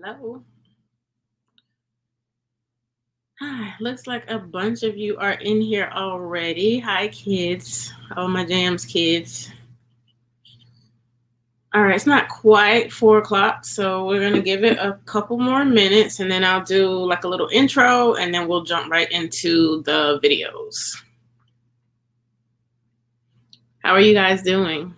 Hello. Looks like a bunch of you are in here already. Hi, kids. Oh, my JAMS kids. All right, it's not quite 4 o'clock, so we're going to give it a couple more minutes, and then I'll do like a little intro, and then we'll jump right into the videos. How are you guys doing?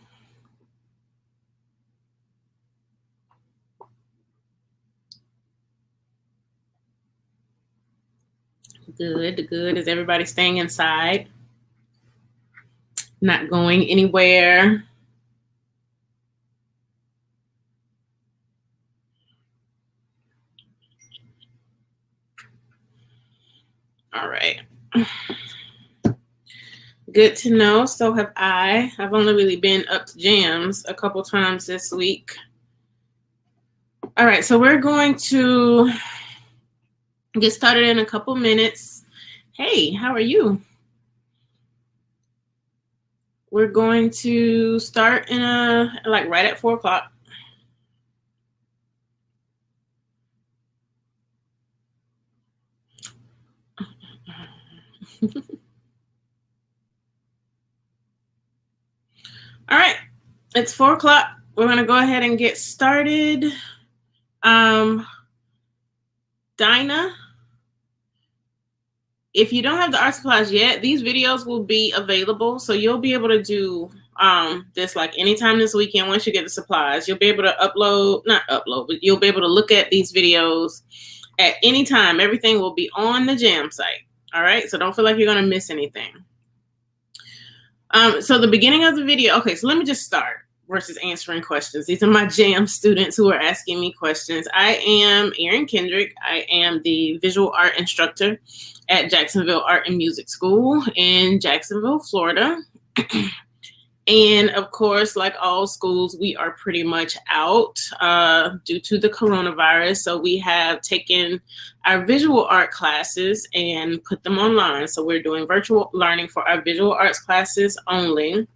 Good, good. Is everybody staying inside? Not going anywhere? All right. Good to know. So have I. I've only really been up to JAMS a couple times this week. All right, so we're going to get started in a couple minutes. Hey, how are you? We're going to start in like right at 4 o'clock. All right, it's 4 o'clock. We're going to go ahead and get started. Dinah, if you don't have the art supplies yet, these videos will be available. So you'll be able to do this like anytime this weekend. Once you get the supplies, you'll be able to not upload, but you'll be able to look at these videos at any time. Everything will be on the JAMS site. All right, so don't feel like you're going to miss anything. So the beginning of the video, okay, so let me just start versus answering questions. These are my JAMS students who are asking me questions. I am Erin Kendrick. I am the visual art instructor at Jacksonville Art and Music School in Jacksonville, Florida. And of course, like all schools, we are pretty much out due to the coronavirus. So we have taken our visual art classes and put them online. So we're doing virtual learning for our visual arts classes only.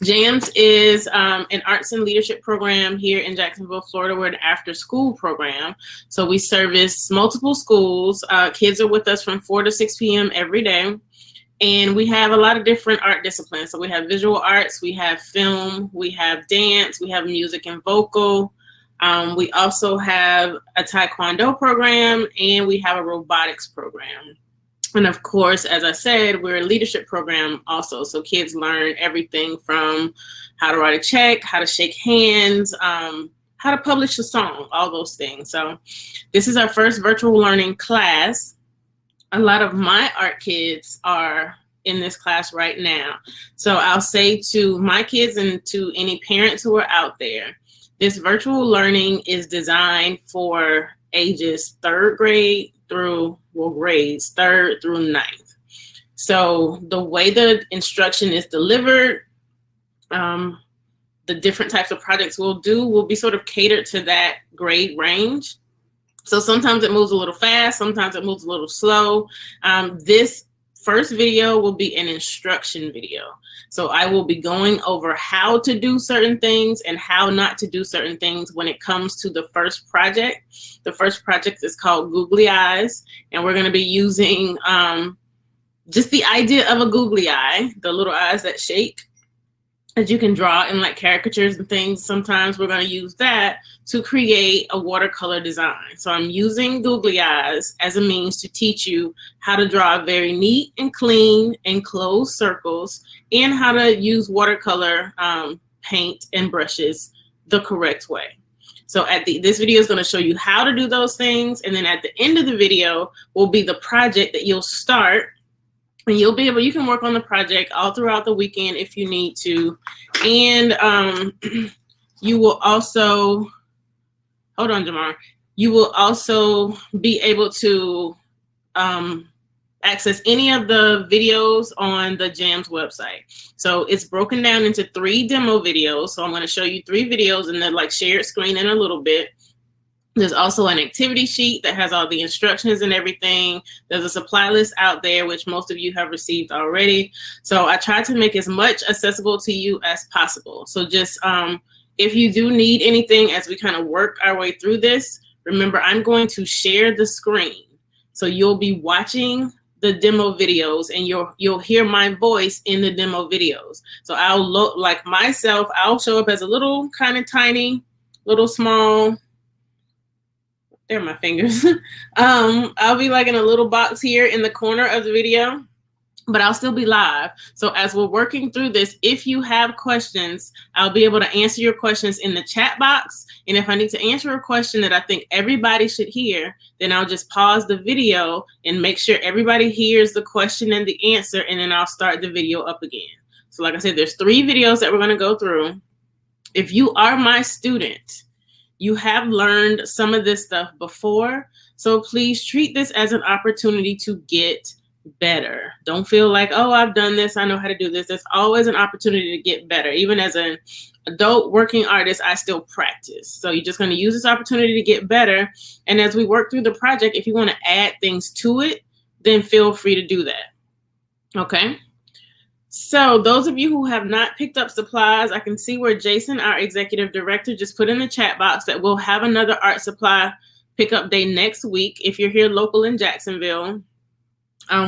JAMS is an arts and leadership program here in Jacksonville, Florida. We're an after-school program. So we service multiple schools. Kids are with us from 4 to 6 p.m. every day. And we have a lot of different art disciplines. So we have visual arts, we have film, we have dance, we have music and vocal. We also have a taekwondo program, and we have a robotics program. And of course, as I said, we're a leadership program also. So kids learn everything from how to write a check, how to shake hands, how to publish a song, all those things. So this is our first virtual learning class. A lot of my art kids are in this class right now. So I'll say to my kids and to any parents who are out there, this virtual learning is designed for ages 3rd grade through, well, grades 3rd through 9th. So the way the instruction is delivered, the different types of projects we'll do will be sort of catered to that grade range. So sometimes it moves a little fast, sometimes it moves a little slow. This first video will be an instruction video. So I will be going over how to do certain things and how not to do certain things when it comes to the first project. The first project is called Googly Eyes, and we're going to be using just the idea of a googly eye, the little eyes that shake, that you can draw in like caricatures and things. Sometimes we're going to use that to create a watercolor design. So I'm using googly eyes as a means to teach you how to draw very neat and clean and closed circles, and how to use watercolor paint and brushes the correct way. So this video is going to show you how to do those things. And then at the end of the video will be the project that you'll start. And you'll be able, you can work on the project all throughout the weekend if you need to. And you will also, hold on, Jamar. You will also be able to access any of the videos on the JAMS website. So it's broken down into 3 demo videos. So I'm going to show you 3 videos in the like shared screen in a little bit. There's also an activity sheet that has all the instructions and everything. There's a supply list out there, which most of you have received already. So I try to make as much accessible to you as possible. So just if you do need anything as we kind of work our way through this, remember, I'm going to share the screen. So you'll be watching the demo videos and you'll hear my voice in the demo videos. So I'll look like myself, I'll show up as a little kind of tiny, little small, there are my fingers. I'll be like in a little box here in the corner of the video, but I'll still be live. So as we're working through this, if you have questions, I'll be able to answer your questions in the chat box. And if I need to answer a question that I think everybody should hear, then I'll just pause the video and make sure everybody hears the question and the answer, and then I'll start the video up again. So like I said, there's 3 videos that we're gonna go through. If you are my student, you have learned some of this stuff before, so please treat this as an opportunity to get better. Don't feel like, oh, I've done this, I know how to do this. There's always an opportunity to get better. Even as an adult working artist, I still practice. So you're just going to use this opportunity to get better. And as we work through the project, if you want to add things to it, then feel free to do that. Okay. So those of you who have not picked up supplies, I can see where Jason, our executive director, just put in the chat box that we'll have another art supply pickup day next week. If you're here local in Jacksonville,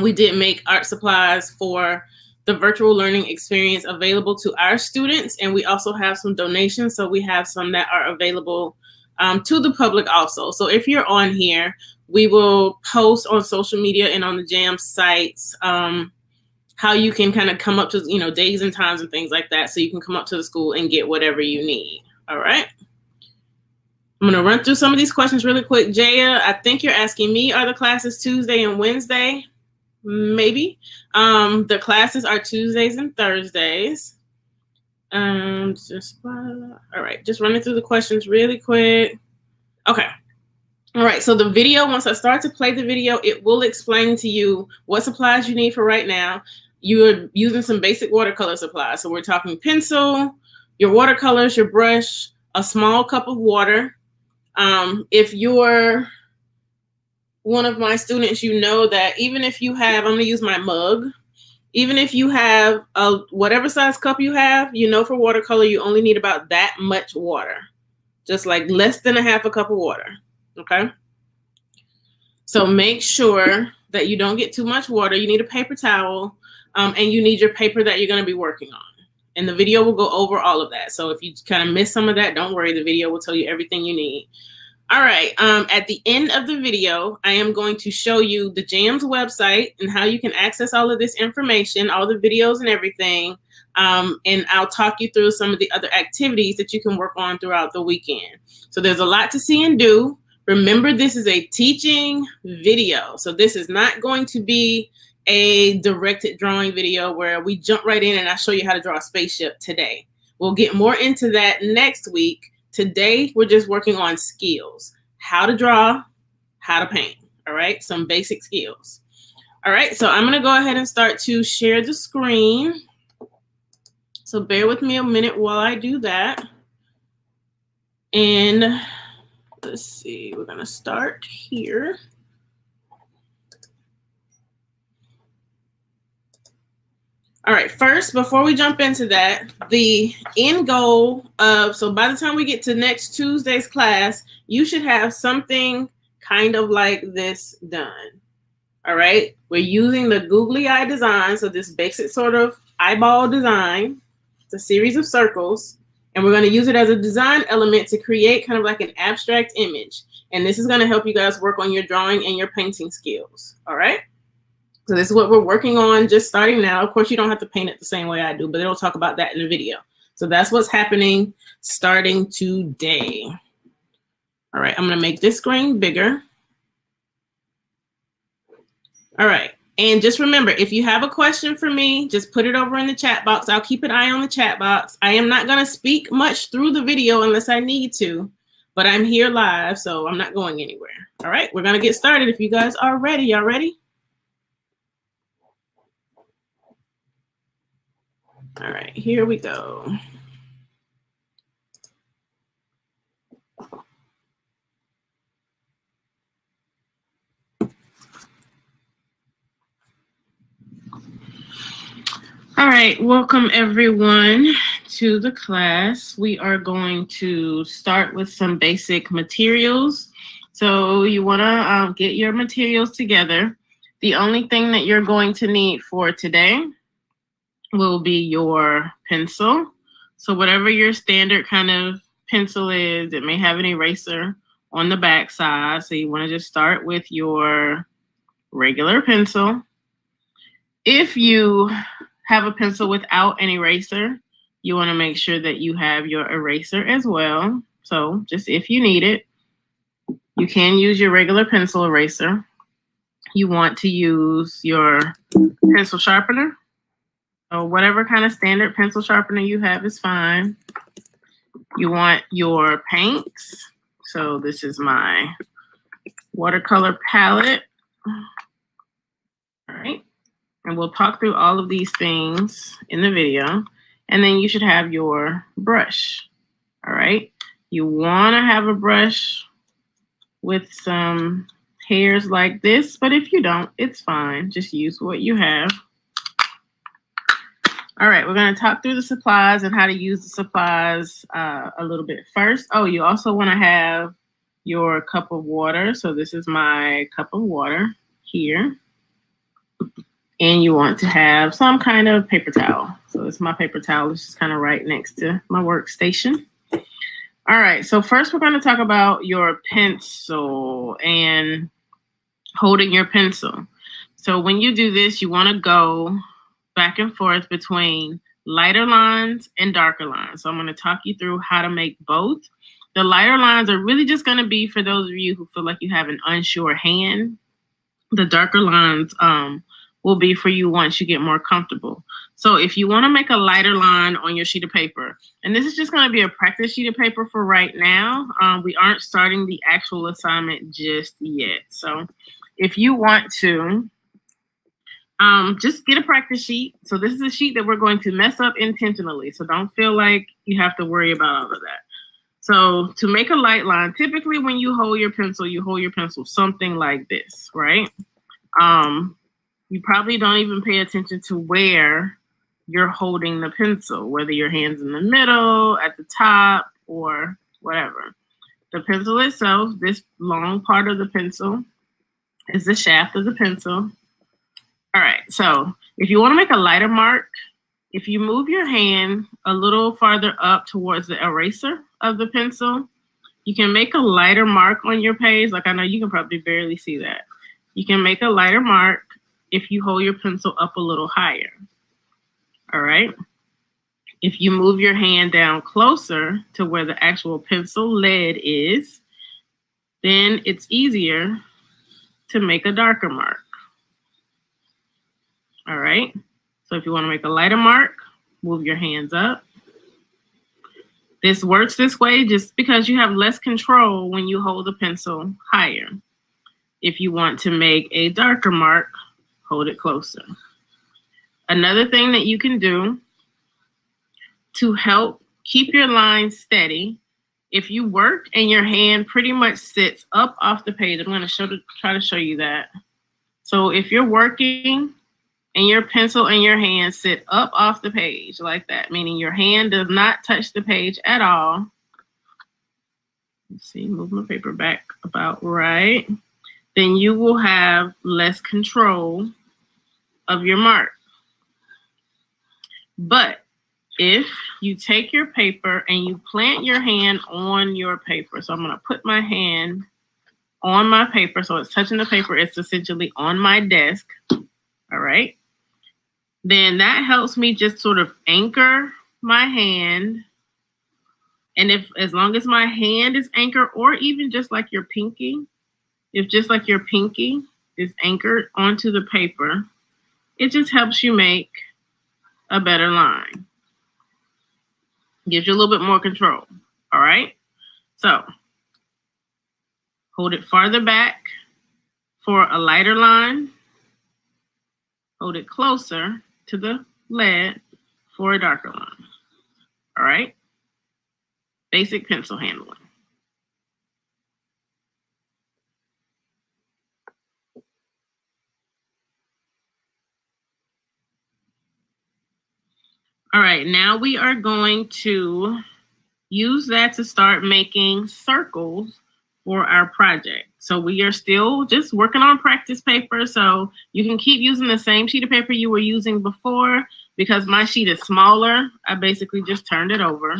we did make art supplies for the virtual learning experience available to our students. And we also have some donations. So we have some that are available to the public also. So if you're on here, we will post on social media and on the JAMS sites how you can kind of come up to, you know, days and times and things like that. So you can come up to the school and get whatever you need. All right. I'm going to run through some of these questions really quick. Jaya, I think you're asking me, are the classes Tuesday and Wednesday? Maybe. The classes are Tuesdays and Thursdays. All right. Just running through the questions really quick. Okay. All right, so the video, once I start to play the video, it will explain to you what supplies you need for right now. You're using some basic watercolor supplies. So we're talking pencil, your watercolors, your brush, a small cup of water. If you're one of my students, you know that even if you have, I'm gonna use my mug, even if you have whatever size cup you have, you know for watercolor, you only need about that much water, just like less than a half a cup of water. Okay, so make sure that you don't get too much water. You need a paper towel, and you need your paper that you're going to be working on. And the video will go over all of that. So if you kind of miss some of that, don't worry. The video will tell you everything you need. All right, at the end of the video, I am going to show you the JAMS website and how you can access all of this information, all the videos and everything. And I'll talk you through some of the other activities that you can work on throughout the weekend. So there's a lot to see and do. Remember, this is a teaching video. So this is not going to be a directed drawing video where we jump right in and I show you how to draw a spaceship today. We'll get more into that next week. Today, we're just working on skills, how to draw, how to paint. All right, some basic skills. All right, so I'm going to go ahead and start to share the screen. So bear with me a minute while I do that. And let's see, we're gonna start here. All right, first, before we jump into that, the end goal of, so by the time we get to next Tuesday's class, you should have something kind of like this done. All right, we're using the Googly eye design, so this basic sort of eyeball design. It's a series of circles. And we're going to use it as a design element to create kind of like an abstract image. And this is going to help you guys work on your drawing and your painting skills. All right. So this is what we're working on just starting now. Of course, you don't have to paint it the same way I do, but it'll talk about that in the video. So that's what's happening starting today. All right. I'm going to make this screen bigger. All right. And just remember, if you have a question for me, just put it over in the chat box. I'll keep an eye on the chat box. I am not going to speak much through the video unless I need to, but I'm here live, so I'm not going anywhere. All right, we're going to get started if you guys are ready. Y'all ready? All right, here we go. All right, welcome everyone to the class. We are going to start with some basic materials. So you want to get your materials together. The only thing that you're going to need for today will be your pencil. So whatever your standard kind of pencil is, it may have an eraser on the back side. So you want to just start with your regular pencil. If you have a pencil without an eraser, you want to make sure that you have your eraser as well. So just if you need it, you can use your regular pencil eraser. You want to use your pencil sharpener. So whatever kind of standard pencil sharpener you have is fine. You want your paints. So this is my watercolor palette. All right. And we'll talk through all of these things in the video. And then you should have your brush. All right. You want to have a brush with some hairs like this, but if you don't, it's fine. Just use what you have. All right, we're going to talk through the supplies and how to use the supplies a little bit first. Oh, you also want to have your cup of water. So this is my cup of water here. And you want to have some kind of paper towel. So it's my paper towel. It's just kind of right next to my workstation. All right, so first we're going to talk about your pencil and holding your pencil. So when you do this, you want to go back and forth between lighter lines and darker lines. So I'm going to talk you through how to make both. The lighter lines are really just going to be for those of you who feel like you have an unsure hand. The darker lines will be for you once you get more comfortable. So if you want to make a lighter line on your sheet of paper, and this is just going to be a practice sheet of paper for right now. We aren't starting the actual assignment just yet. So if you want to, just get a practice sheet. So this is a sheet that we're going to mess up intentionally. So don't feel like you have to worry about all of that. So to make a light line, typically when you hold your pencil something like this, right? You probably don't even pay attention to where you're holding the pencil, whether your hand's in the middle, at the top, or whatever. The pencil itself, this long part of the pencil, is the shaft of the pencil. All right, so if you want to make a lighter mark, if you move your hand a little farther up towards the eraser of the pencil, you can make a lighter mark on your page. Like I know you can probably barely see that. You can make a lighter mark if you hold your pencil up a little higher. All right. If you move your hand down closer to where the actual pencil lead is, then it's easier to make a darker mark. All right. So if you want to make a lighter mark, move your hands up. This works this way just because you have less control when you hold the pencil higher. If you want to make a darker mark, hold it closer. Another thing that you can do to help keep your line steady, if you work and your hand pretty much sits up off the page, I'm going to try to show you that. So if you're working and your pencil and your hand sit up off the page like that, meaning your hand does not touch the page at all. Let's see, move my paper back about right. Then you will have less control of your mark. But if you take your paper and you plant your hand on your paper, so I'm going to put my hand on my paper so it's touching the paper, it's essentially on my desk, all right? Then that helps me just sort of anchor my hand. And as long as my hand is anchored, or even just like your pinky, if just like your pinky is anchored onto the paper, it just helps you make a better line. Gives you a little bit more control, all right? So hold it farther back for a lighter line. Hold it closer to the lead for a darker line, all right? Basic pencil handling. All right, now we are going to use that to start making circles for our project. So we are still just working on practice paper. So you can keep using the same sheet of paper you were using before. Because my sheet is smaller, I basically just turned it over.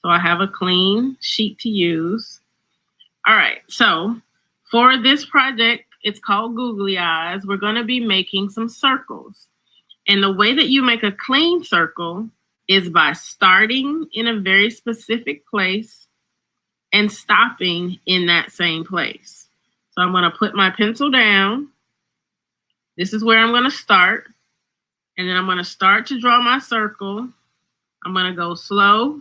So I have a clean sheet to use. All right, so for this project, it's called Googly Eyes. We're going to be making some circles. And the way that you make a clean circle is by starting in a very specific place and stopping in that same place. So I'm going to put my pencil down. This is where I'm going to start. And then I'm going to start to draw my circle. I'm going to go slow.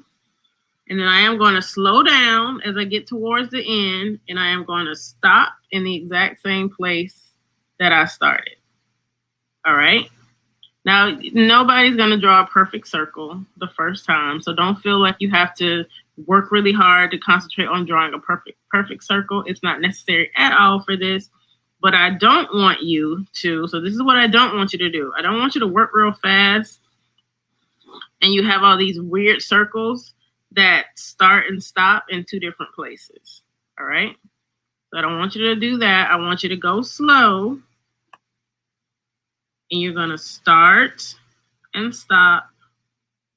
And then I am going to slow down as I get towards the end. And I am going to stop in the exact same place that I started. All right. Now, nobody's going to draw a perfect circle the first time. So don't feel like you have to work really hard to concentrate on drawing a perfect circle. It's not necessary at all for this. But I don't want you to, so this is what I don't want you to do. I don't want you to work real fast and you have all these weird circles that start and stop in two different places. All right. So I don't want you to do that. I want you to go slow. And you're going to start and stop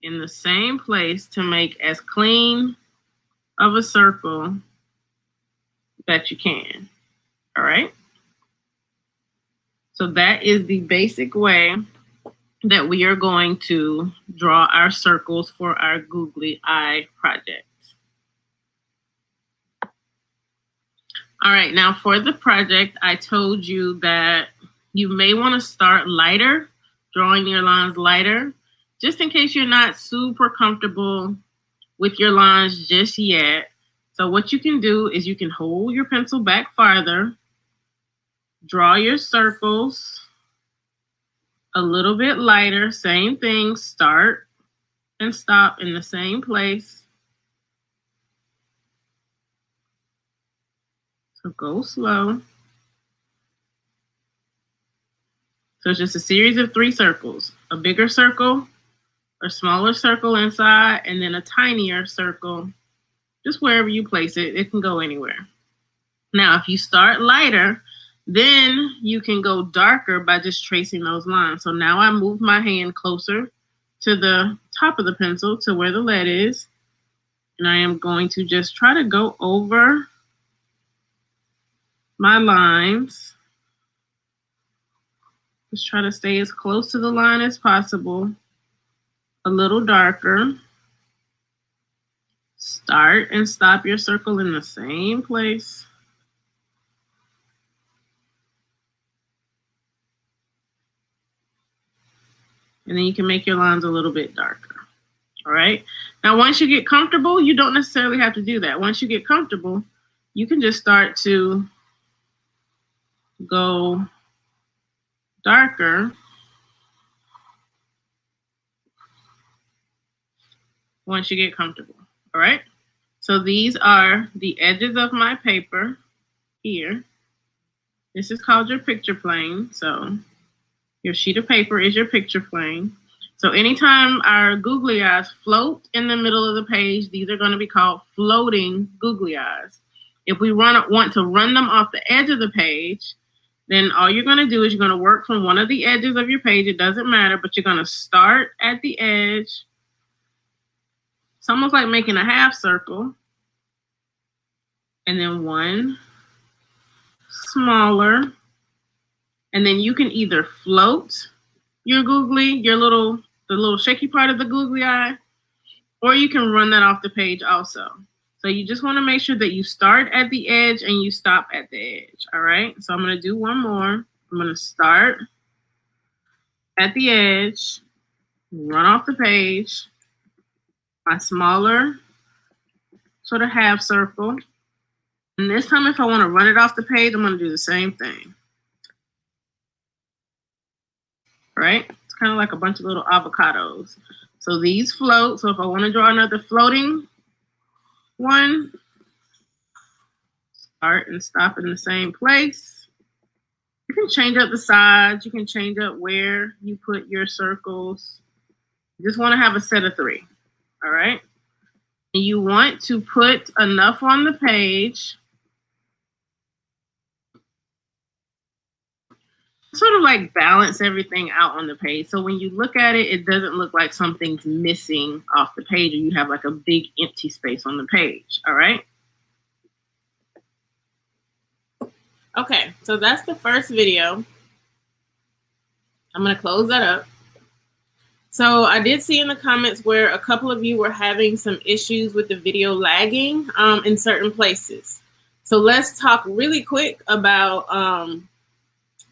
in the same place to make as clean of a circle that you can. All right. So that is the basic way that we are going to draw our circles for our Googly Eye project. All right, now for the project, I told you that you may want to start lighter, drawing your lines lighter, just in case you're not super comfortable with your lines just yet. So what you can do is you can hold your pencil back farther, draw your circles a little bit lighter, same thing, start and stop in the same place. So go slow. So it's just a series of 3 circles, a bigger circle, a smaller circle inside, and then a tinier circle, just wherever you place it. It can go anywhere. Now, if you start lighter, then you can go darker by just tracing those lines. So now I move my hand closer to the top of the pencil to where the lead is. And I am going to just try to go over my lines. Just try to stay as close to the line as possible. A little darker. Start and stop your circle in the same place. And then you can make your lines a little bit darker. All right. Now, once you get comfortable, you don't necessarily have to do that. Once you get comfortable, you can just start to go darker once you get comfortable. All right. So these are the edges of my paper here. This is called your picture plane. So your sheet of paper is your picture plane. So anytime our googly eyes float in the middle of the page, these are going to be called floating googly eyes. If we want to run them off the edge of the page, then all you're going to do is you're going to work from one of the edges of your page. It doesn't matter, but you're going to start at the edge. It's almost like making a half circle. And then one smaller. And then you can either float your googly, the little shaky part of the googly eye, or you can run that off the page also. So you just want to make sure that you start at the edge and you stop at the edge. All right. So I'm going to do one more. I'm going to start at the edge, run off the page, my smaller sort of half circle. And this time, if I want to run it off the page, I'm going to do the same thing. Right? It's kind of like a bunch of little avocados. So these float. So if I want to draw another floating one, start and stop in the same place. You can change up the sides. You can change up where you put your circles. You just want to have a set of 3. All right? And you want to put enough on the page sort of like balance everything out on the page. So when you look at it, it doesn't look like something's missing off the page or you have like a big empty space on the page. All right. Okay, so that's the first video. I'm going to close that up. So I did see in the comments where a couple of you were having some issues with the video lagging in certain places. So let's talk really quick about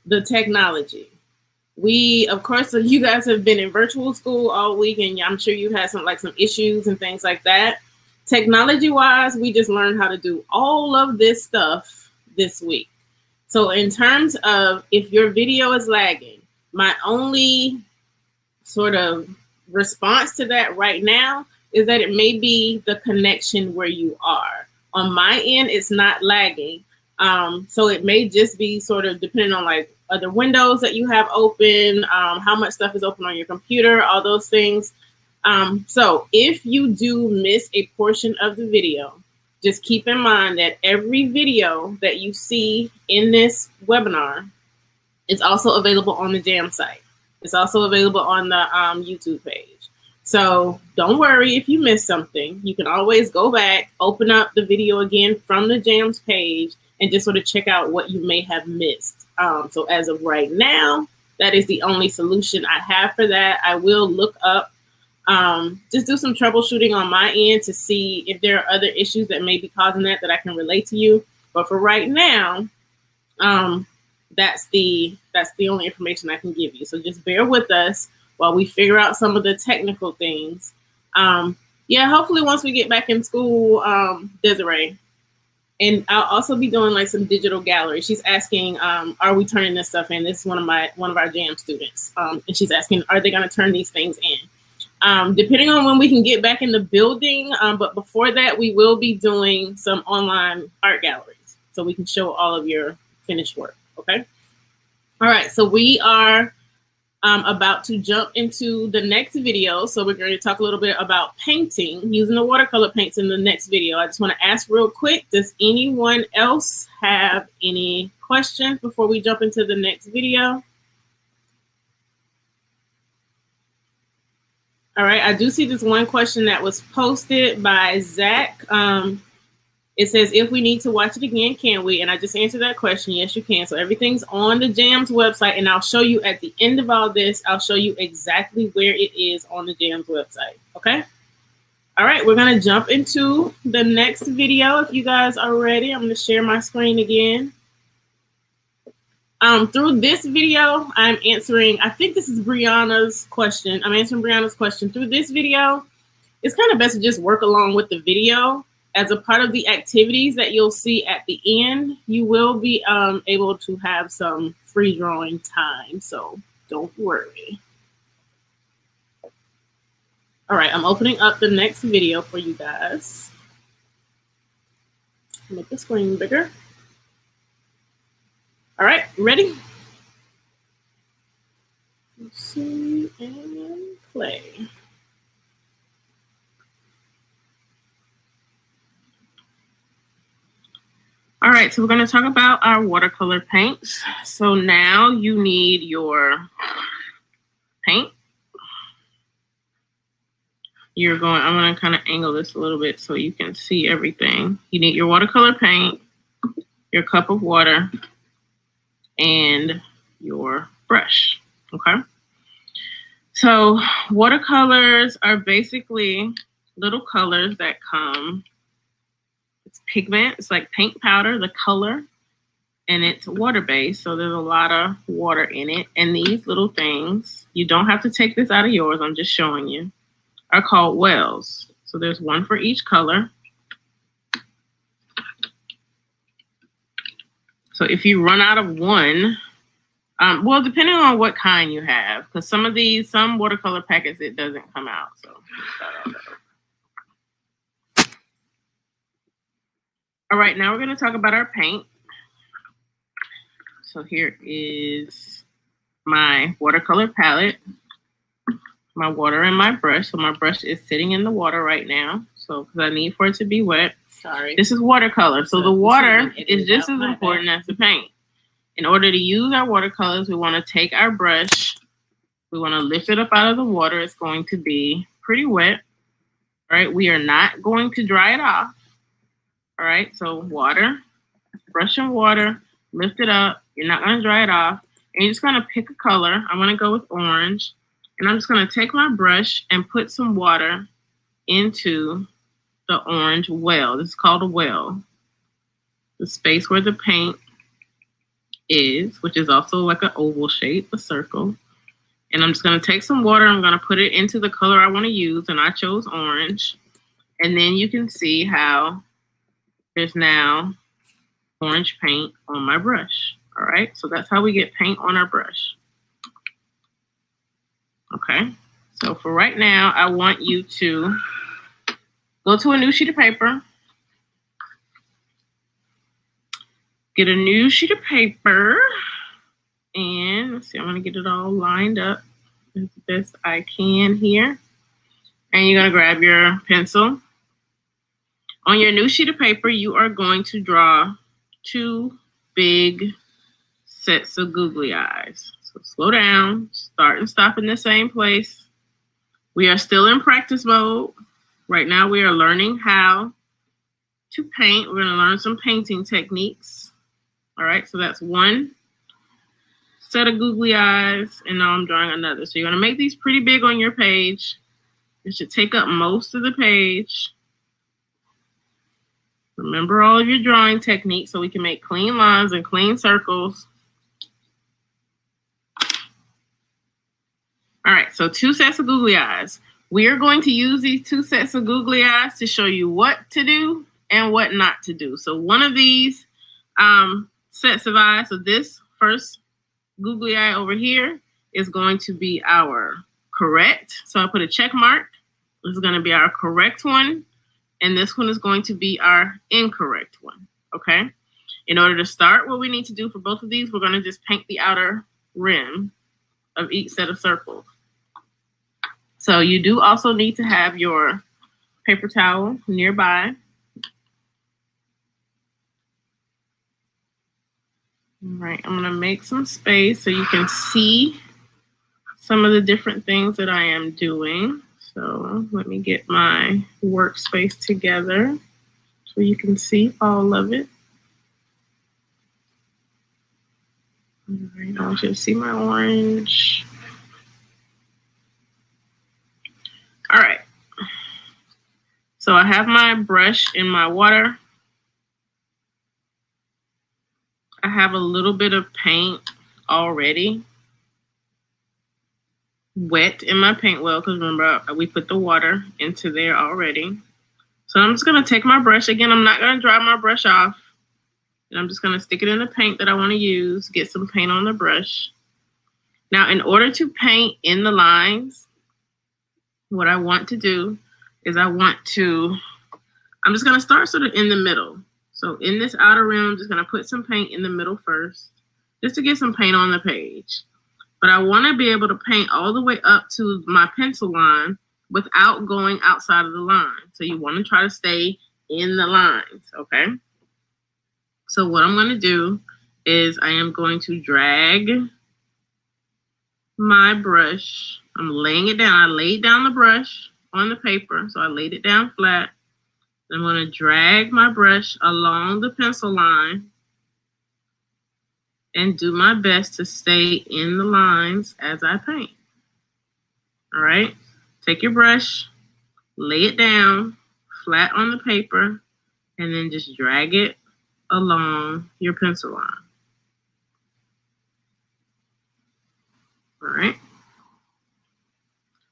the technology. We, of course, so you guys have been in virtual school all week, and I'm sure you had some issues and things like that. Technology-wise, we just learned how to do all of this stuff this week. So in terms of if your video is lagging, my only sort of response to that right now is that it may be the connection where you are. On my end, it's not lagging. So it may just be sort of depending on like other windows that you have open, how much stuff is open on your computer, all those things. So if you do miss a portion of the video, just keep in mind that every video that you see in this webinar is also available on the JAMS site. It's also available on the YouTube page. So don't worry if you miss something. You can always go back, open up the video again from the JAMS page, and just sort of check out what you may have missed. So as of right now, that is the only solution I have for that. I will look up, just do some troubleshooting on my end to see if there are other issues that may be causing that I can relate to you. But for right now, that's the only information I can give you. So just bear with us while we figure out some of the technical things. Yeah, hopefully once we get back in school, Desiree, and I'll also be doing like some digital gallery. She's asking, are we turning this stuff in? This is one of our JAMS students. And she's asking, are they gonna turn these things in? Depending on when we can get back in the building, but before that, we will be doing some online art galleries so we can show all of your finished work, okay? All right, so we are about to jump into the next video. So we're going to talk a little bit about painting, using the watercolor paints in the next video. I just want to ask real quick, does anyone else have any questions before we jump into the next video? All right, I do see this one question that was posted by Zach. It says, if we need to watch it again, can we? And I just answered that question. Yes, you can. So everything's on the JAMS website, and I'll show you at the end of all this, I'll show you exactly where it is on the JAMS website, okay? All right, we're gonna jump into the next video. If you guys are ready, I'm gonna share my screen again. Through this video, I'm answering, I think this is Brianna's question. I'm answering Brianna's question. Through this video, it's kind of best to just work along with the video. As a part of the activities that you'll see at the end, you will be able to have some free drawing time, so don't worry. All right, I'm opening up the next video for you guys. Make the screen bigger. All right, ready? Let's see and play. All right, so we're going to talk about our watercolor paints. So now you need your paint. I'm going to kind of angle this a little bit so you can see everything. You need your watercolor paint, your cup of water, and your brush, okay? So watercolors are basically little colors that come. It's pigment, it's like paint powder, the color, and it's water-based, so there's a lot of water in it. And these little things, you don't have to take this out of yours, I'm just showing you, are called wells. So there's one for each color. So if you run out of one, well, depending on what kind you have, because some watercolor packets, it doesn't come out, so start all over. All right, now we're going to talk about our paint. So here is my watercolor palette, my water and my brush. So my brush is sitting in the water right now. So because I need for it to be wet. Sorry. This is watercolor. So the water is just as important as the paint. In order to use our watercolors, we want to take our brush. We want to lift it up out of the water. It's going to be pretty wet. All right, we are not going to dry it off. All right, so water, brush and water, lift it up. You're not going to dry it off. And you're just going to pick a color. I'm going to go with orange. And I'm just going to take my brush and put some water into the orange well. This is called a well. The space where the paint is, which is also like an oval shape, a circle. And I'm just going to take some water. I'm going to put it into the color I want to use. And I chose orange. And then you can see how there's now orange paint on my brush. All right. So that's how we get paint on our brush. Okay. So for right now, I want you to go to a new sheet of paper. Get a new sheet of paper. And let's see, I'm going to get it all lined up as best I can here. And you're going to grab your pencil. On your new sheet of paper, you are going to draw 2 big sets of googly eyes. So slow down, start and stop in the same place. We are still in practice mode. Right now, we are learning how to paint. We're going to learn some painting techniques. All right, so that's 1 set of googly eyes, and now I'm drawing another. So you're going to make these pretty big on your page. It should take up most of the page. Remember all of your drawing techniques so we can make clean lines and clean circles. All right, so 2 sets of googly eyes. We are going to use these 2 sets of googly eyes to show you what to do and what not to do. So one of these sets of eyes, so this first googly eye over here is going to be our correct. So I put a check mark. This is going to be our correct one. And this one is going to be our incorrect one, okay? In order to start, what we need to do for both of these, we're going to just paint the outer rim of each set of circles. So you do also need to have your paper towel nearby. All right, I'm going to make some space so you can see some of the different things that I am doing. So let me get my workspace together so you can see all of it. All right, I want you to see my orange. All right. So I have my brush in my water. I have a little bit of paint already wet in my paint well, because remember we put the water into there already. So I'm just going to take my brush. Again, I'm not going to dry my brush off. And I'm just going to stick it in the paint that I want to use, get some paint on the brush. Now, in order to paint in the lines, what I want to do is I'm just going to start sort of in the middle. So in this outer rim, I'm just going to put some paint in the middle first, just to get some paint on the page. But I want to be able to paint all the way up to my pencil line without going outside of the line. So you want to try to stay in the lines, okay? So what I'm going to do is I am going to drag my brush. I'm laying it down. I laid down the brush on the paper, so I laid it down flat. I'm going to drag my brush along the pencil line and do my best to stay in the lines as I paint. All right, take your brush, lay it down flat on the paper, and then just drag it along your pencil line. All right,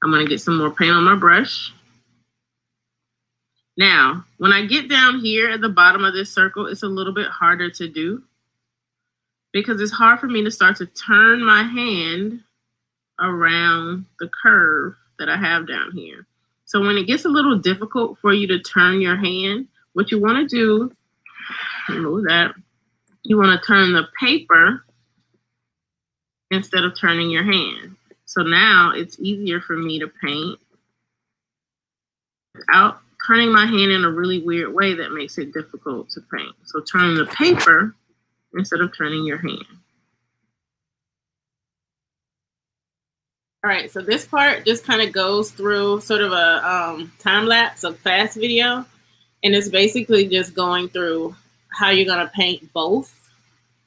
I'm gonna get some more paint on my brush. Now, when I get down here at the bottom of this circle, it's a little bit harder to do, because it's hard for me to start to turn my hand around the curve that I have down here. So when it gets a little difficult for you to turn your hand, what you want to do, remove that, you want to turn the paper instead of turning your hand. So now it's easier for me to paint without turning my hand in a really weird way that makes it difficult to paint. So turn the paper instead of turning your hand. All right, so this part just kind of goes through sort of a time lapse of fast video. And it's basically just going through how you're going to paint both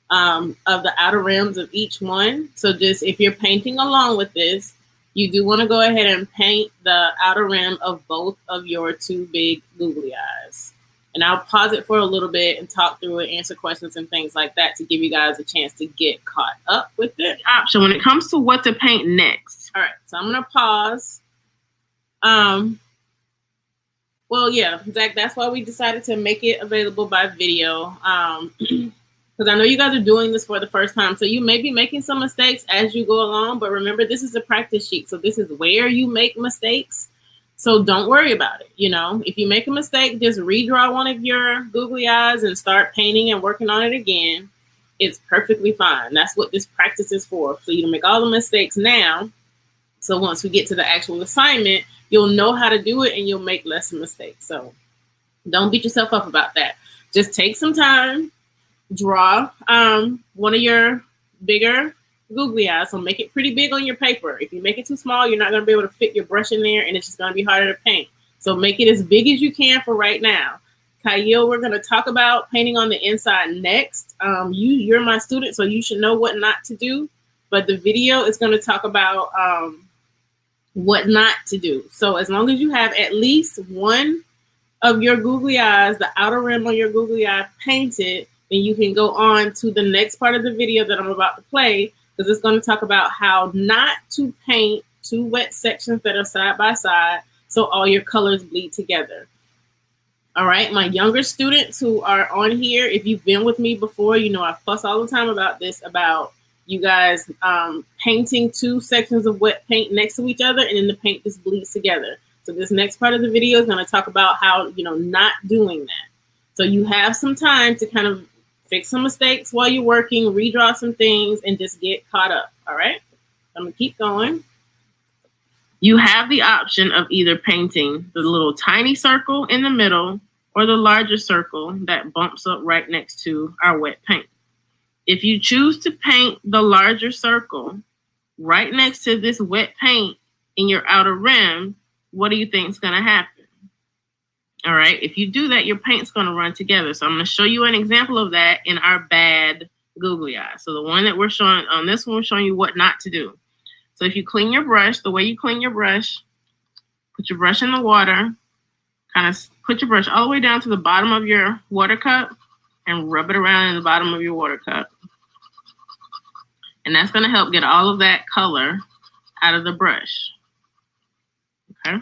of the outer rims of each one. So just if you're painting along with this, you do want to go ahead and paint the outer rim of both of your two big googly eyes. And I'll pause it for a little bit and talk through it, answer questions and things like that to give you guys a chance to get caught up with it. Option when it comes to what to paint next. All right, so I'm going to pause. Well, yeah, Zach, that's why we decided to make it available by video. Because I know you guys are doing this for the first time. So you may be making some mistakes as you go along. But remember, this is a practice sheet. So this is where you make mistakes. So don't worry about it. You know, if you make a mistake, just redraw one of your googly eyes and start painting and working on it again. It's perfectly fine. That's what this practice is for you to make all the mistakes now. So once we get to the actual assignment, you'll know how to do it and you'll make less mistakes. So don't beat yourself up about that. Just take some time, draw one of your bigger googly eyes. So make it pretty big on your paper. If you make it too small, you're not going to be able to fit your brush in there and it's just going to be harder to paint. So make it as big as you can for right now. Kyle, we're going to talk about painting on the inside next. You're my student, so you should know what not to do. But the video is going to talk about what not to do. So as long as you have at least one of your googly eyes, the outer rim on your googly eye painted, then you can go on to the next part of the video that I'm about to play, because it's going to talk about how not to paint two wet sections that are side by side so all your colors bleed together. All right, my younger students who are on here, if you've been with me before, you know I fuss all the time about this, about you guys painting two sections of wet paint next to each other and then the paint just bleeds together. So this next part of the video is going to talk about how, you know, not doing that. So you have some time to kind of fix some mistakes while you're working, redraw some things, and just get caught up. All right, I'm going to keep going. You have the option of either painting the little tiny circle in the middle or the larger circle that bumps up right next to our wet paint. If you choose to paint the larger circle right next to this wet paint in your outer rim, what do you think is going to happen? All right, if you do that, your paint's going to run together. So I'm going to show you an example of that in our bad googly eye. So the one that we're showing on this one, we're showing you what not to do. So if you clean your brush, the way you clean your brush, put your brush in the water, kind of put your brush all the way down to the bottom of your water cup and rub it around in the bottom of your water cup. And that's going to help get all of that color out of the brush. Okay.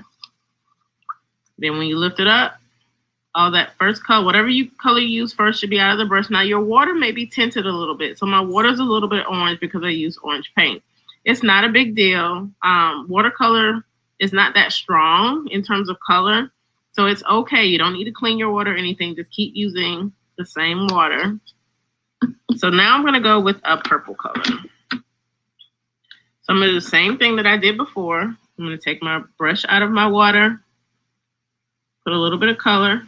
Then when you lift it up, all that first color, whatever color you use first should be out of the brush. Now your water may be tinted a little bit. So my water's a little bit orange because I use orange paint. It's not a big deal. Watercolor is not that strong in terms of color. So it's okay. You don't need to clean your water or anything. Just keep using the same water. So now I'm going to go with a purple color. So I'm going to do the same thing that I did before. I'm going to take my brush out of my water, put a little bit of color,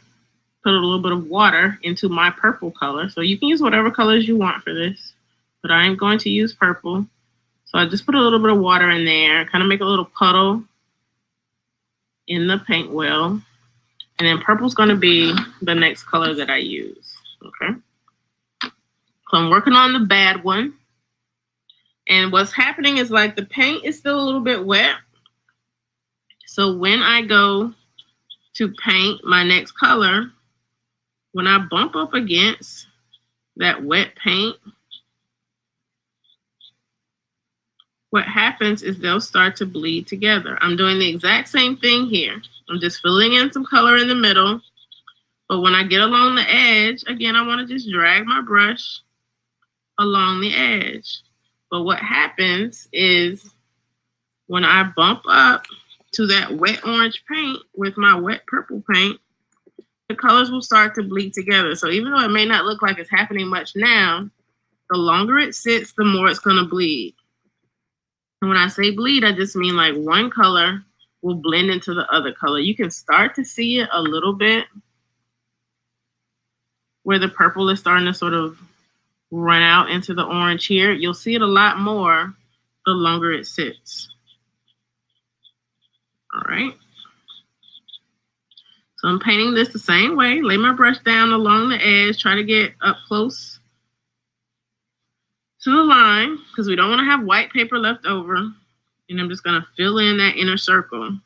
put a little bit of water into my purple color. So you can use whatever colors you want for this, but I am going to use purple. So I just put a little bit of water in there, kind of make a little puddle in the paint well. And then purple is going to be the next color that I use. Okay. So I'm working on the bad one. And what's happening is like the paint is still a little bit wet. So when I go to paint my next color, when I bump up against that wet paint, what happens is they'll start to bleed together. I'm doing the exact same thing here. I'm just filling in some color in the middle. But when I get along the edge, again, I want to just drag my brush along the edge. But what happens is when I bump up to that wet orange paint with my wet purple paint, the colors will start to bleed together. So even though it may not look like it's happening much now, the longer it sits, the more it's going to bleed. And when I say bleed, I just mean like one color will blend into the other color. You can start to see it a little bit where the purple is starting to sort of run out into the orange here. You'll see it a lot more the longer it sits. right. So I'm painting this the same way. Lay my brush down along the edge. Try to get up close to the line because we don't want to have white paper left over. And I'm just going to fill in that inner circle.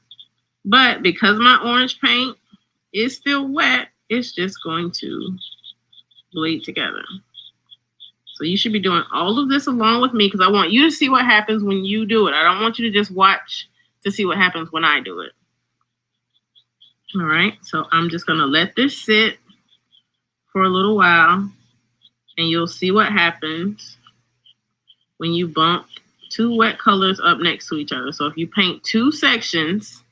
But because my orange paint is still wet, it's just going to bleed together. So you should be doing all of this along with me because I want you to see what happens when you do it. I don't want you to just watch to see what happens when I do it. All right, so I'm just going to let this sit for a little while, and you'll see what happens when you bump two wet colors up next to each other. So if you paint two sections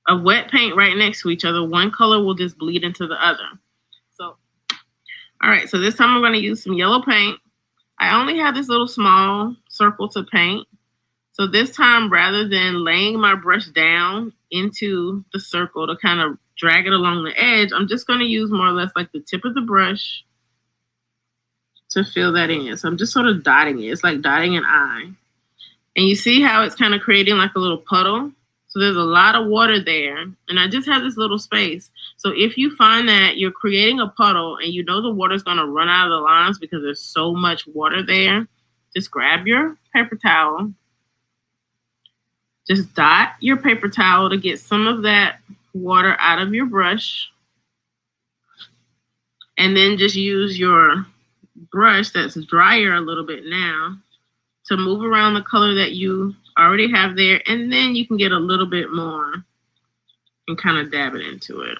of wet paint right next to each other, one color will just bleed into the other. So, all right, so this time I'm going to use some yellow paint. I only have this little small circle to paint. So this time, rather than laying my brush down into the circle to kind of drag it along the edge, I'm just going to use more or less like the tip of the brush to fill that in. So I'm just sort of dotting it. It's like dotting an eye. And you see how it's kind of creating like a little puddle? So there's a lot of water there. And I just have this little space. So if you find that you're creating a puddle and you know the water's going to run out of the lines because there's so much water there, just grab your paper towel. Just dot your paper towel to get some of that water out of your brush. And then just use your brush that's drier a little bit now to move around the color that you already have there. And then you can get a little bit more and kind of dab it into it.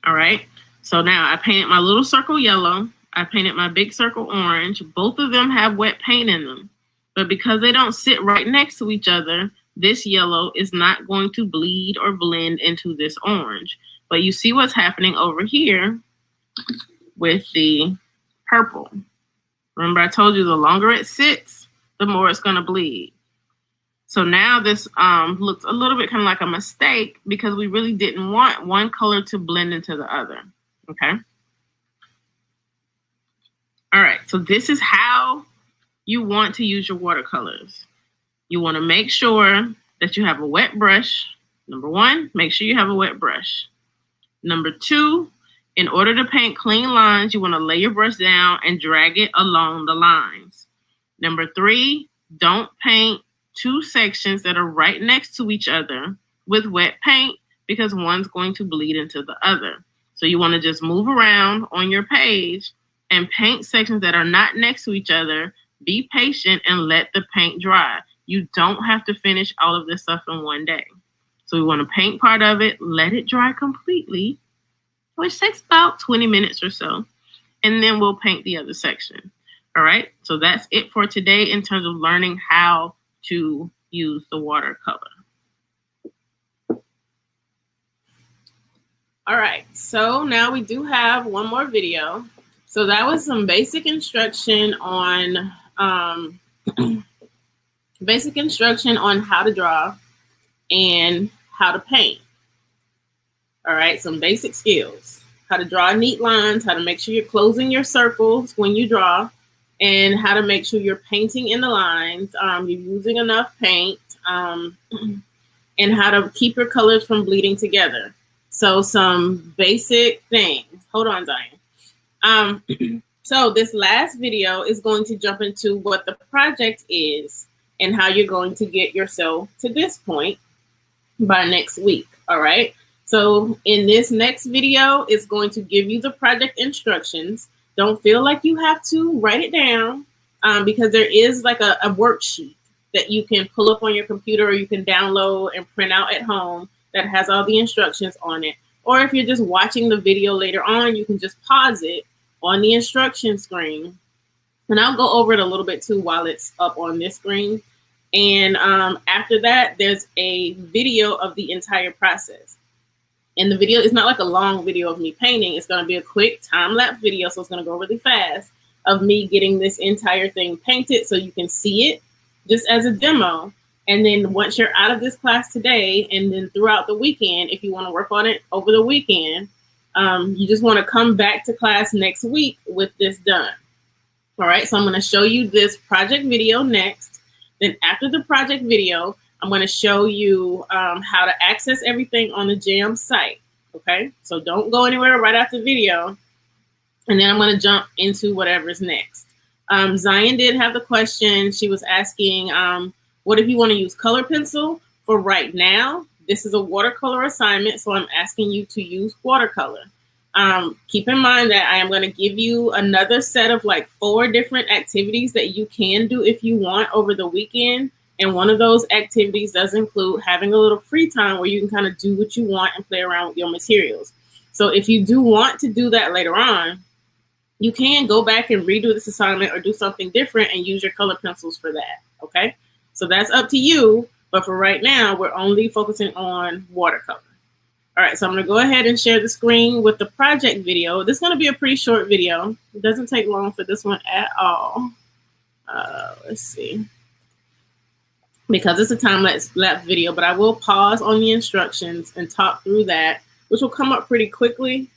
All right. So now I painted my little circle yellow. I painted my big circle orange. Both of them have wet paint in them. But because they don't sit right next to each other, this yellow is not going to bleed or blend into this orange. But you see what's happening over here with the purple. Remember I told you the longer it sits, the more it's going to bleed. So now this looks a little bit kind of like a mistake because we really didn't want one color to blend into the other. Okay. All right, so this is how you want to use your watercolors. You want to make sure that you have a wet brush. Number one, make sure you have a wet brush. Number two, in order to paint clean lines, you want to lay your brush down and drag it along the lines. Number three, don't paint two sections that are right next to each other with wet paint because one's going to bleed into the other. So you want to just move around on your page and paint sections that are not next to each other. Be patient and let the paint dry. You don't have to finish all of this stuff in one day. So we want to paint part of it, let it dry completely, which takes about 20 minutes or so. And then we'll paint the other section. All right, so that's it for today in terms of learning how to use the watercolor. All right, so now we do have one more video. So that was some basic instruction on how to draw and how to paint. All right, some basic skills. How to draw neat lines, how to make sure you're closing your circles when you draw, and how to make sure you're painting in the lines, you're using enough paint, and how to keep your colors from bleeding together. So some basic things. Hold on, Zion. So this last video is going to jump into what the project is and how you're going to get yourself to this point by next week. All right. So in this next video, it's going to give you the project instructions. Don't feel like you have to write it down because there is like a worksheet that you can pull up on your computer or you can download and print out at home that has all the instructions on it. Or if you're just watching the video later on, you can just pause it on the instruction screen. And I'll go over it a little bit too while it's up on this screen. And after that, there's a video of the entire process. And the video is not like a long video of me painting. It's going to be a quick time-lapse video. So it's going to go really fast of me getting this entire thing painted so you can see it just as a demo. And then once you're out of this class today, and then throughout the weekend, if you want to work on it over the weekend, you just want to come back to class next week with this done. All right, so I'm going to show you this project video next. Then after the project video, I'm going to show you how to access everything on the JAMS site. Okay, so don't go anywhere right after the video. And then I'm going to jump into whatever's next. Zion did have the question. She was asking, what if you want to use color pencil? For right now, this is a watercolor assignment, so I'm asking you to use watercolor. Keep in mind that I am going to give you another set of like 4 different activities that you can do if you want over the weekend. And one of those activities does include having a little free time where you can kind of do what you want and play around with your materials. So if you do want to do that later on, you can go back and redo this assignment or do something different and use your color pencils for that, okay? So that's up to you, but for right now, we're only focusing on watercolor. All right, so I'm gonna go ahead and share the screen with the project video. This is gonna be a pretty short video. It doesn't take long for this one at all. Let's see. Because it's a time-lapse video, but I will pause on the instructions and talk through that, which will come up pretty quickly.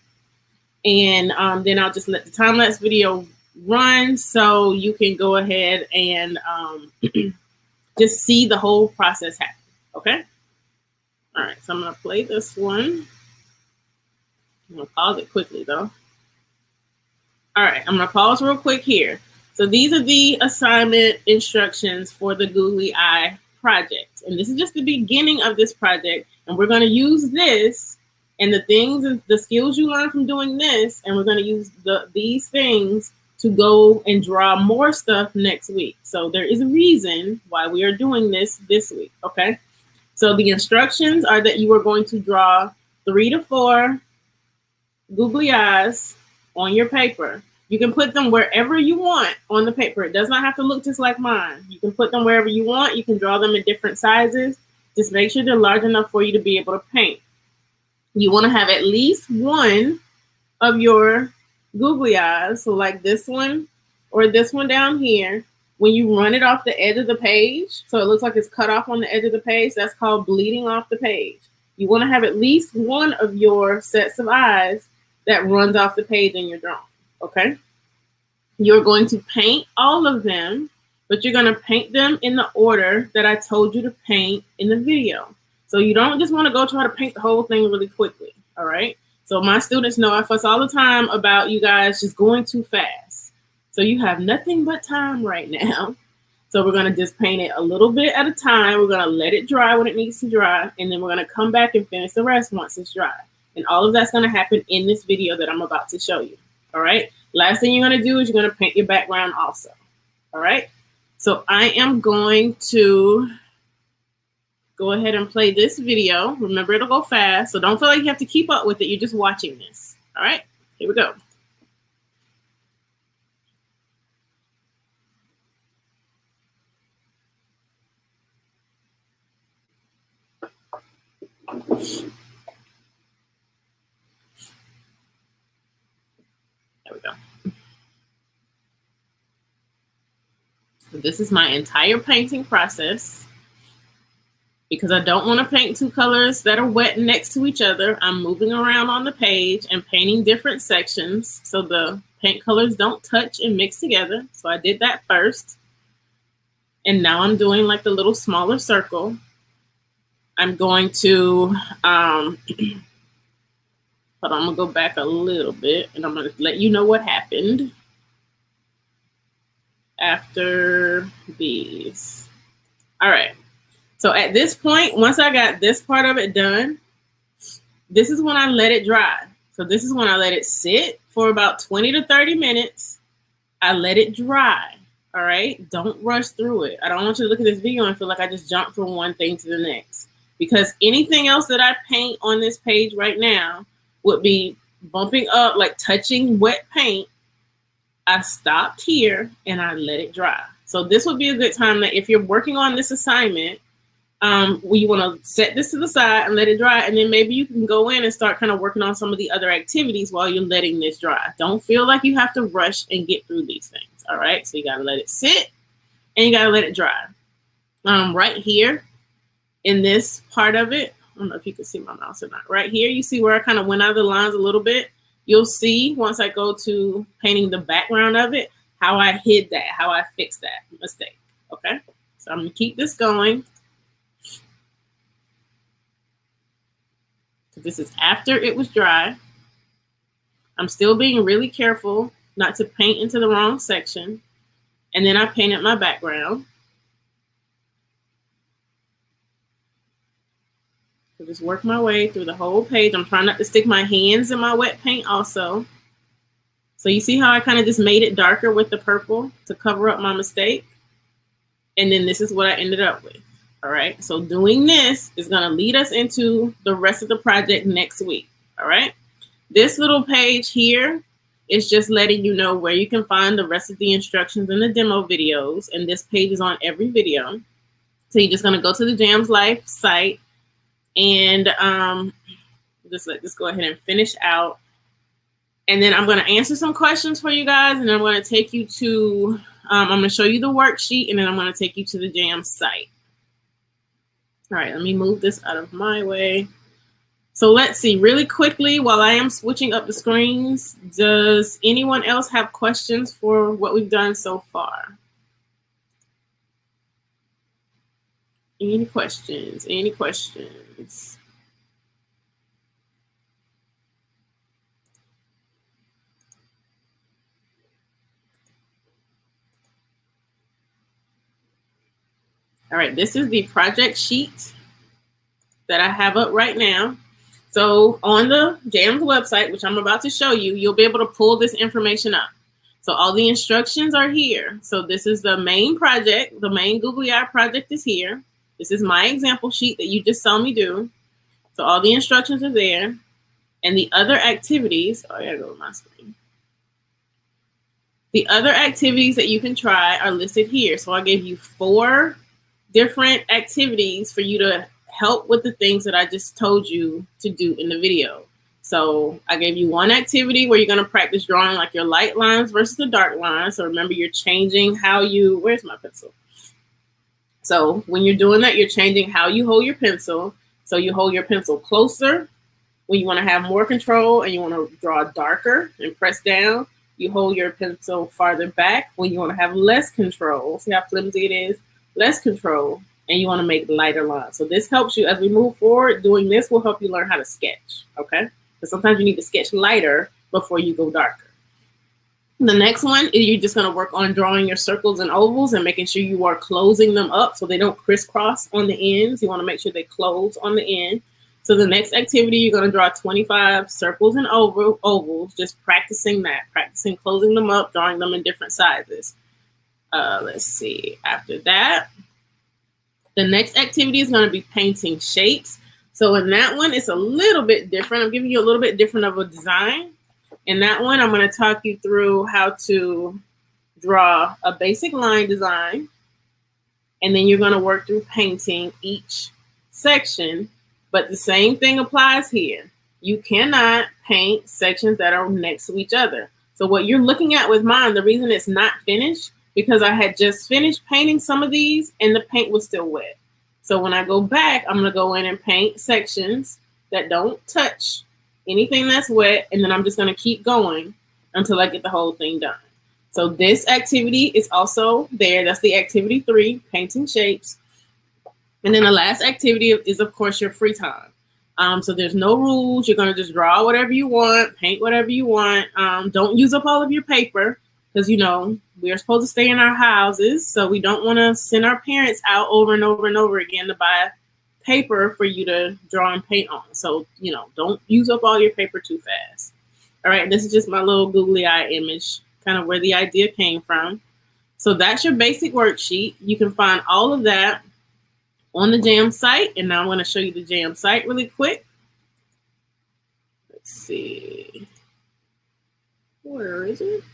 And then I'll just let the time-lapse video run so you can go ahead and just see the whole process happen, okay? All right, so I'm gonna play this one. I'm gonna pause it quickly though. All right, I'm gonna pause real quick here. So these are the assignment instructions for the Googly Eye project. And this is just the beginning of this project. And we're gonna use this and the things and the skills you learn from doing this, and we're going to use these things to go and draw more stuff next week. So there is a reason why we are doing this week, okay? So the instructions are that you are going to draw 3 to 4 googly eyes on your paper. You can put them wherever you want on the paper. It does not have to look just like mine. You can put them wherever you want. You can draw them in different sizes. Just make sure they're large enough for you to be able to paint. You want to have at least one of your googly eyes, so like this one or this one down here, when you run it off the edge of the page, so it looks like it's cut off on the edge of the page, that's called bleeding off the page. You want to have at least one of your sets of eyes that runs off the page in your drawing, okay? You're going to paint all of them, but you're going to paint them in the order that I told you to paint in the video. So you don't just want to go try to paint the whole thing really quickly, all right? So my students know I fuss all the time about you guys just going too fast. So you have nothing but time right now. So we're going to just paint it a little bit at a time. We're going to let it dry when it needs to dry, and then we're going to come back and finish the rest once it's dry. And all of that's going to happen in this video that I'm about to show you, all right? Last thing you're going to do is you're going to paint your background also, all right? So I am going to go ahead and play this video. Remember, it'll go fast, so don't feel like you have to keep up with it. You're just watching this. All right, here we go. There we go. So this is my entire painting process. Because I don't want to paint 2 colors that are wet next to each other, I'm moving around on the page and painting different sections so the paint colors don't touch and mix together. So I did that first. And now I'm doing like the little smaller circle. I'm going to, hold on, I'm gonna go back a little bit and I'm gonna let you know what happened after these. All right. So at this point, once I got this part of it done, this is when I let it dry. So this is when I let it sit for about 20 to 30 minutes. I let it dry, all right? Don't rush through it. I don't want you to look at this video and feel like I just jumped from one thing to the next, because anything else that I paint on this page right now would be bumping up, like touching wet paint. I stopped here and I let it dry. So this would be a good time that if you're working on this assignment, you want to set this to the side and let it dry, and then maybe you can go in and start kind of working on some of the other activities while you're letting this dry. Don't feel like you have to rush and get through these things, all right? So you got to let it sit and you got to let it dry. Right here in this part of it, I don't know if you can see my mouse or not. Right here, you see where I kind of went out of the lines a little bit. You'll see once I go to painting the background of it, how I hid that, how I fixed that mistake, okay? So I'm gonna keep this going. So this is after it was dry. I'm still being really careful not to paint into the wrong section. And then I painted my background. So just work my way through the whole page. I'm trying not to stick my hands in my wet paint also. So you see how I kind of just made it darker with the purple to cover up my mistake? And then this is what I ended up with. All right, so doing this is gonna lead us into the rest of the project next week. All right, this little page here is just letting you know where you can find the rest of the instructions in the demo videos. And this page is on every video. So you're just gonna go to the JAMS Life site and just let this go ahead and finish out. And then I'm gonna answer some questions for you guys, and I'm gonna take you to, I'm gonna show you the worksheet, and then I'm gonna take you to the JAMS site. All right, let me move this out of my way. So let's see really quickly while I am switching up the screens, does anyone else have questions for what we've done so far? Any questions? Any questions? All right, this is the project sheet that I have up right now. So on the JAMS website, which I'm about to show you, you'll be able to pull this information up. So all the instructions are here. So this is the main project. The main Googly Eye project is here. This is my example sheet that you just saw me do. So all the instructions are there. And the other activities, oh, I gotta go to my screen. The other activities that you can try are listed here. So I gave you 4 different activities for you to help with the things that I just told you to do in the video. So I gave you one activity where you're going to practice drawing like your light lines versus the dark lines. So remember, you're changing how you, where's my pencil? So when you're doing that, you're changing how you hold your pencil. So you hold your pencil closer when you want to have more control and you want to draw darker and press down. You hold your pencil farther back when you want to have less control. See how flimsy it is? Less control, and you want to make lighter lines. So this helps you as we move forward. Doing this will help you learn how to sketch, okay? Because sometimes you need to sketch lighter before you go darker. The next one is you're just going to work on drawing your circles and ovals and making sure you are closing them up so they don't crisscross on the ends. You want to make sure they close on the end. So the next activity, you're going to draw 25 circles and ovals, just practicing that, practicing closing them up, drawing them in different sizes. Let's see, after that, the next activity is going to be painting shapes. So in that one, it's a little bit different. I'm giving you a little bit different of a design. In that one, I'm going to talk you through how to draw a basic line design. And then you're going to work through painting each section. But the same thing applies here. You cannot paint sections that are next to each other. So what you're looking at with mine, the reason it's not finished, because I had just finished painting some of these and the paint was still wet. So when I go back, I'm going to go in and paint sections that don't touch anything that's wet. And then I'm just going to keep going until I get the whole thing done. So this activity is also there. That's the activity 3, painting shapes. And then the last activity is, of course, your free time. So there's no rules. You're going to just draw whatever you want, paint whatever you want. Don't use up all of your paper. Because, you know, we are supposed to stay in our houses, so we don't want to send our parents out over and over and over again to buy paper for you to draw and paint on. So, you know, don't use up all your paper too fast. All right, this is just my little googly eye image, kind of where the idea came from. So that's your basic worksheet. You can find all of that on the JAMS site. And now I'm going to show you the JAMS site really quick. Let's see. Where is it?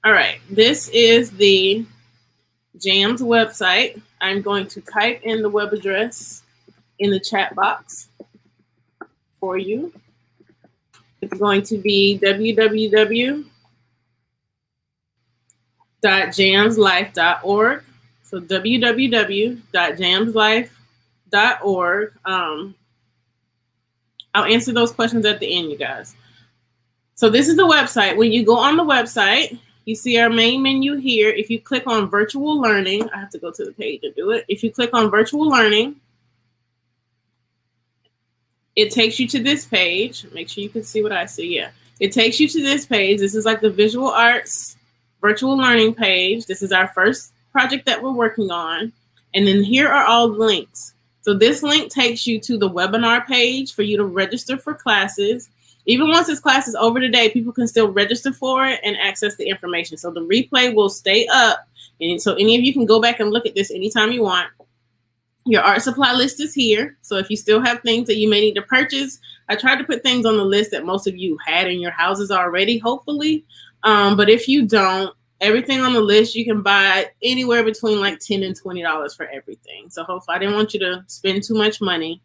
All right, this is the JAMS website. I'm going to type in the web address in the chat box for you. It's going to be www.jamslife.org. So www.jamslife.org. I'll answer those questions at the end, you guys. So this is the website. When you go on the website, you see our main menu here. If you click on virtual learning, I have to go to the page and do it. If you click on virtual learning, it takes you to this page. Make sure you can see what I see. Yeah, it takes you to this page. This is like the visual arts virtual learning page. This is our first project that we're working on. And then here are all the links. So this link takes you to the webinar page for you to register for classes. Even once this class is over today, people can still register for it and access the information. So the replay will stay up. And so any of you can go back and look at this anytime you want. Your art supply list is here. So if you still have things that you may need to purchase, I tried to put things on the list that most of you had in your houses already, hopefully. But if you don't, everything on the list, you can buy anywhere between like $10 and $20 for everything. So hopefully I didn't want you to spend too much money.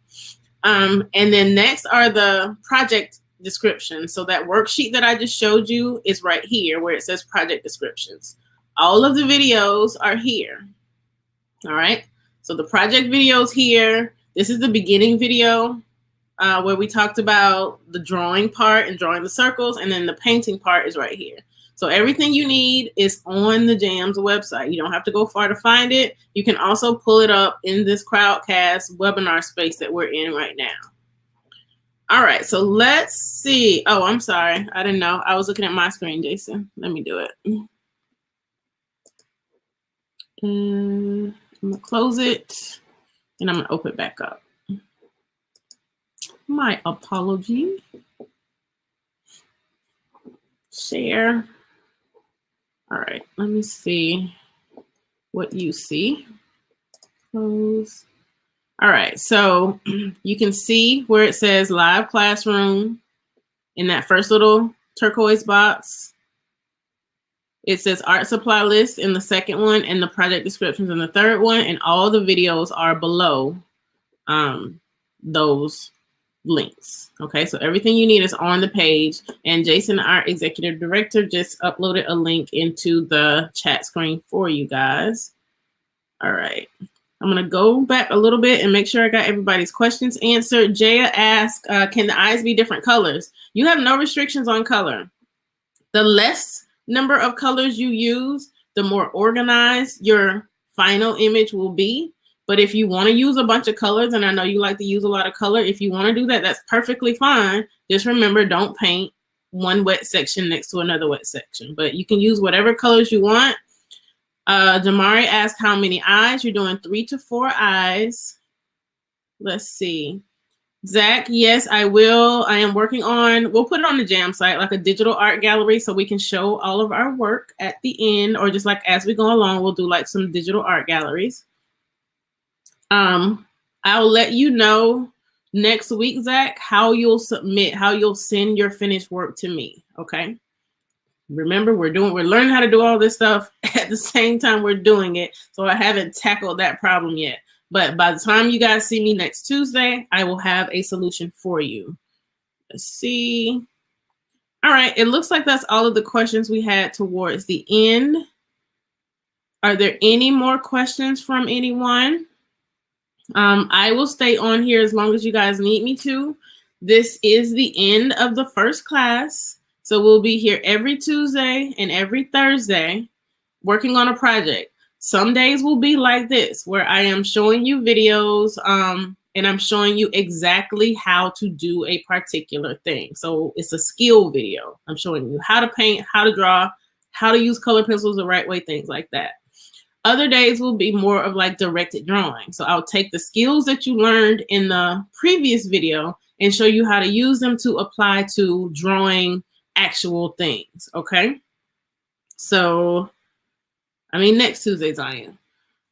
And then next are the project descriptions. So that worksheet that I just showed you is right here where it says project descriptions. All of the videos are here. All right. So the project videos here. This is the beginning video where we talked about the drawing part and drawing the circles. And then the painting part is right here. So everything you need is on the JAMS website. You don't have to go far to find it. You can also pull it up in this Crowdcast webinar space that we're in right now. All right, so let's see. Oh, I'm sorry. I didn't know. I was looking at my screen, Jason. Let me do it. And I'm going to close it, and I'm going to open it back up. My apology. Share. All right, let me see what you see. Close. All right, so you can see where it says live classroom in that first little turquoise box. It says art supply list in the second one and the project descriptions in the third one, and all the videos are below those links. Okay, so everything you need is on the page, and Jason, our executive director, just uploaded a link into the chat screen for you guys. All right. I'm going to go back a little bit and make sure I got everybody's questions answered. Jaya asked, can the eyes be different colors? You have no restrictions on color. The less number of colors you use, the more organized your final image will be. But if you want to use a bunch of colors, and I know you like to use a lot of color, if you want to do that, that's perfectly fine. Just remember, don't paint one wet section next to another wet section. But you can use whatever colors you want. Damari asked how many eyes. You're doing 3 to 4 eyes. Let's see. Zach, yes, I will. I am working on, we'll put it on the JAM site, like a digital art gallery, so we can show all of our work at the end, or just like as we go along, we'll do like some digital art galleries. I'll let you know next week, Zach, how you'll submit, how you'll send your finished work to me. Okay. Remember, we're learning how to do all this stuff at the same time we're doing it. So I haven't tackled that problem yet. But by the time you guys see me next Tuesday, I will have a solution for you. Let's see. All right. It looks like that's all of the questions we had towards the end. Are there any more questions from anyone? I will stay on here as long as you guys need me to. This is the end of the first class. So we'll be here every Tuesday and every Thursday working on a project. Some days will be like this, where I am showing you videos and I'm showing you exactly how to do a particular thing. So it's a skill video. I'm showing you how to paint, how to draw, how to use color pencils the right way, things like that. Other days will be more of like directed drawing. So I'll take the skills that you learned in the previous video and show you how to use them to apply to drawing actual things. Okay. So, I mean, next Tuesday's I am.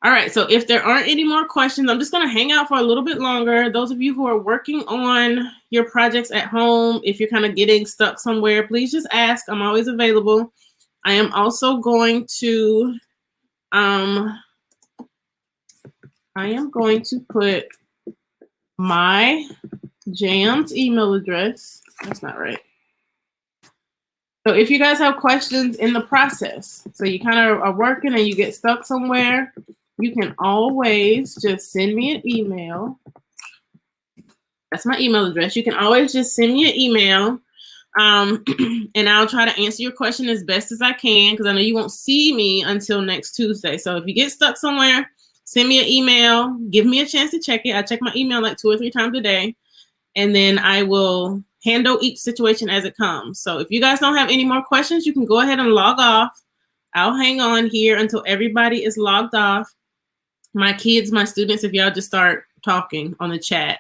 All right. So if there aren't any more questions, I'm just going to hang out for a little bit longer. Those of you who are working on your projects at home, if you're kind of getting stuck somewhere, please just ask. I'm always available. I am also going to put my JAMS email address. That's not right. So if you guys have questions in the process, so you kind of are working and you get stuck somewhere, you can always just send me an email. That's my email address. You can always just send me an email And I'll try to answer your question as best as I can, because I know you won't see me until next Tuesday. So if you get stuck somewhere, send me an email, give me a chance to check it. I check my email like 2 or 3 times a day, and then I will handle each situation as it comes. So if you guys don't have any more questions, you can go ahead and log off. I'll hang on here until everybody is logged off. My kids, my students, if y'all just start talking on the chat,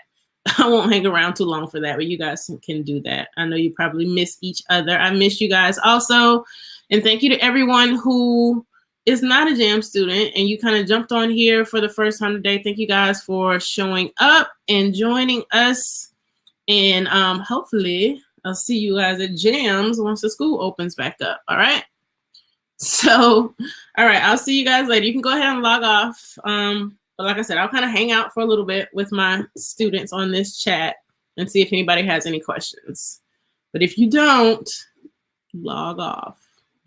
I won't hang around too long for that, but you guys can do that. I know you probably miss each other. I miss you guys also. And thank you to everyone who is not a JAMS student and you kind of jumped on here for the first time today. Thank you guys for showing up and joining us. And hopefully I'll see you guys at JAMS once the school opens back up. All right. So, all right, I'll see you guys later. You can go ahead and log off. But like I said, I'll kind of hang out for a little bit with my students on this chat and see if anybody has any questions. But if you don't, log off,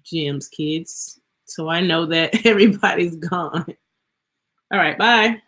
JAMS kids, so I know that everybody's gone. All right, bye.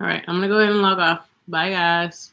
All right, I'm gonna go ahead and log off. Bye, guys.